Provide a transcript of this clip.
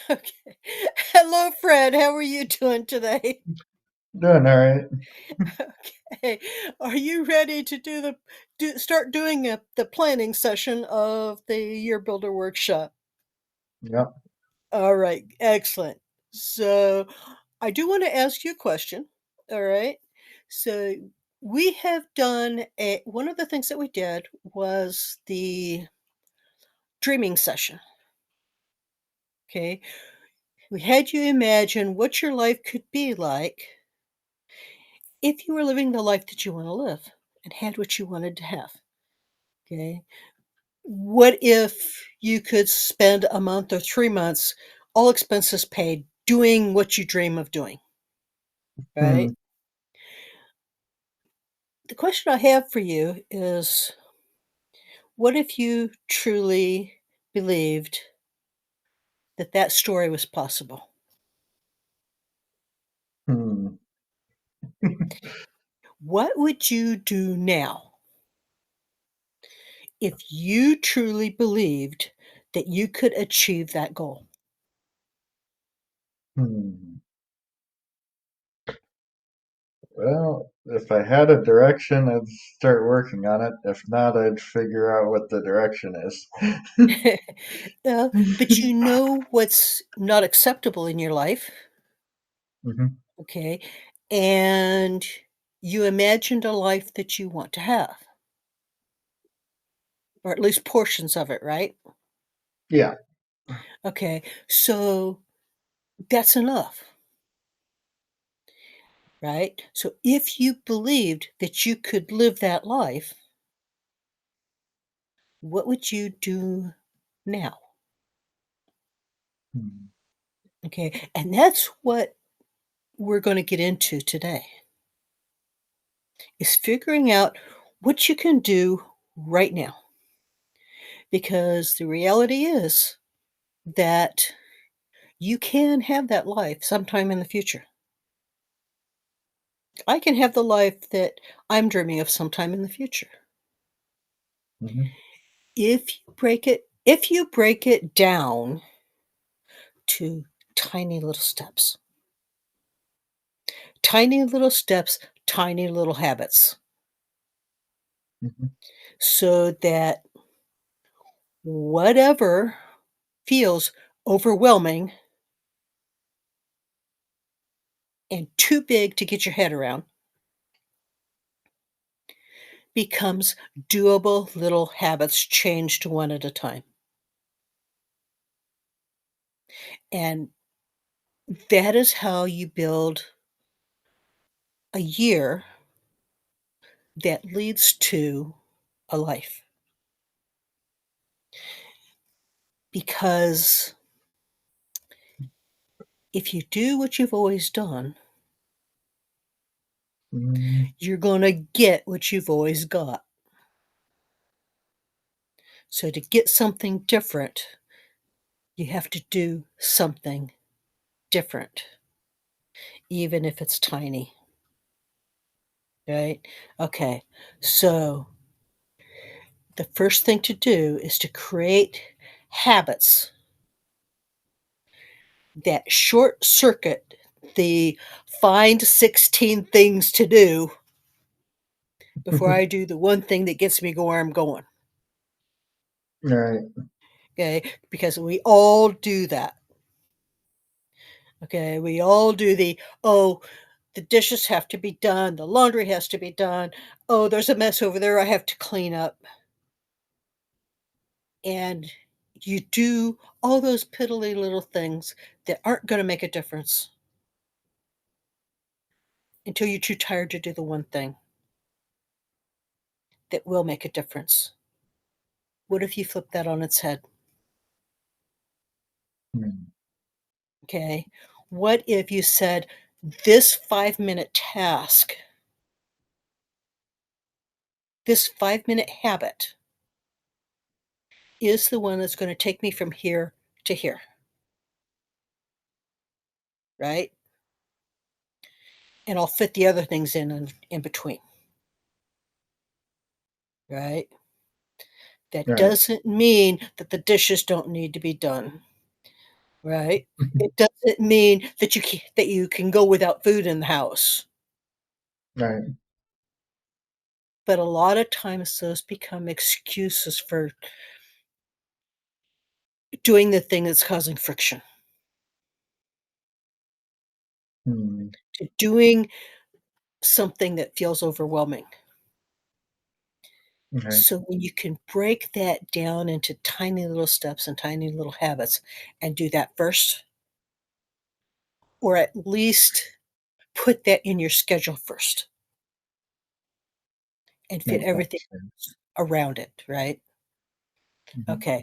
Okay. Hello, Fred. How are you doing today? Doing all right. Okay. Are you ready to start doing the planning session of the Year Builder workshop? Yep. All right. Excellent. So, I do want to ask you a question. All right. So, we have done one of the things that we did was the dreaming session. Okay. We had you imagine what your life could be like if you were living the life that you want to live and had what you wanted to have. Okay. What if you could spend a month or 3 months, all expenses paid, doing what you dream of doing? Hmm. Right. The question I have for you is, what if you truly believed that that story was possible? Hmm. What would you do now if you truly believed that you could achieve that goal? Hmm. Well, if I had a direction, I'd start working on it. If not, I'd figure out what the direction is. Uh, but you know what's not acceptable in your life, Hmm. okay? And you imagined a life that you want to have, or at least portions of it, right? Yeah. Okay, so that's enough, right? So if you believed that you could live that life, what would you do now? Hmm. Okay, and that's what we're going to get into today is figuring out what you can do right now. Because the reality is that you can have that life sometime in the future. I can have the life that I'm dreaming of sometime in the future. Hmm. If you break it down to tiny little steps, tiny little steps, tiny little habits, Hmm. so that whatever feels overwhelming and too big to get your head around becomes doable little habits changed one at a time. And that is how you build a year that leads to a life. Because if you do what you've always done, Hmm. you're going to get what you've always got. So to get something different, you have to do something different, even if it's tiny, right? Okay. So the first thing to do is to create habits that short circuit the find 16 things to do before I do the one thing that gets me where I'm going. All right. Okay, because we all do that. Okay, we all do the dishes have to be done, the laundry has to be done. Oh, there's a mess over there I have to clean up. And you do all those piddly little things that aren't going to make a difference until you're too tired to do the one thing that will make a difference. What if you flip that on its head? Hmm. Okay. What if you said, this 5-minute task, this 5-minute habit is the one that's going to take me from here to here, right? And I'll fit the other things in between, right? All That right. doesn't mean that the dishes don't need to be done, right? It doesn't mean that you can go without food in the house, Right. but a lot of times those become excuses for doing the thing that's causing friction, Hmm. to doing something that feels overwhelming. Right. So when you can break that down into tiny little steps and tiny little habits and do that first, or at least put that in your schedule first and fit Makes everything sense. around it, right? Mhm. Okay.